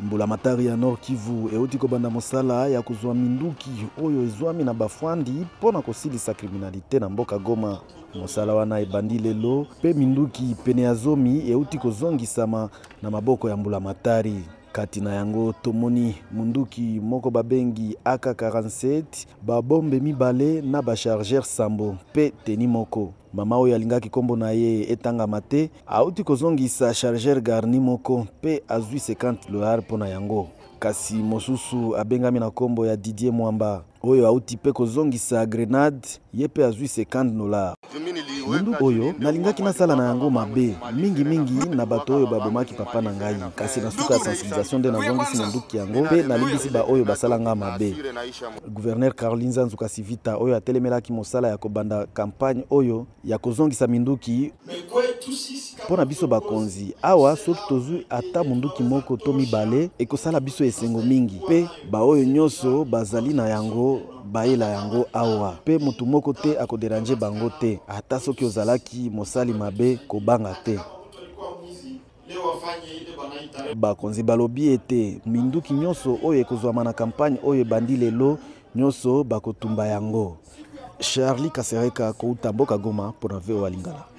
Mbulamatari ya Nord Kivu euti kobanda mosala ya kozwa minduki oyo ezwami na bafwandi pona kosilisa kriminalite na mboka Goma. Mosala wana ebandi lelo pe minduki pene ya zomi euti kozongisama na maboko ya mbulamatari. Kati na yango tomoni munduki moko babengi AK-47, babombe mibale na bachargeur sambo pe teni moko. Mama oyo alingaki kombo na ye etanga mate, auti kozongisa chargeur garni moko pe azwi 50 $ pona yango. Kasi mosusu abengami na kombo ya Didier Mwamba, oyo auti pe kozongisa grenade, ye pe azwi 50 $. Mundu oyo nalingaki nasala na yango mabe mingi na bato oyo babomaki papa na ngai, kasi na suka ya sensibilisation de nazongisi munduki yango pe nalimbisi ba oyo basalanga mabe. Gouverneur Caroline Nzanzu Kasivita oyo atelemelaki mosala ya kobanda campagne oyo ya kozongisa minduki pona biso bakonzi. Awa soki tozwi ata munduki moko to mibale ekosala biso esengo mingi pe ba oyo nyonso bazali na yango baela yango awa pe mutu moko te akoderanje bango te, ata soki ozalaki mosali mabe kobanga te. Bakonzi balobi ete minduki nyonso oyo ekozwama na campagne oyo ebandi lelo nyonso bakotumba yango. Charlie Kasereka kouta mboka Goma pona VOA Lingala.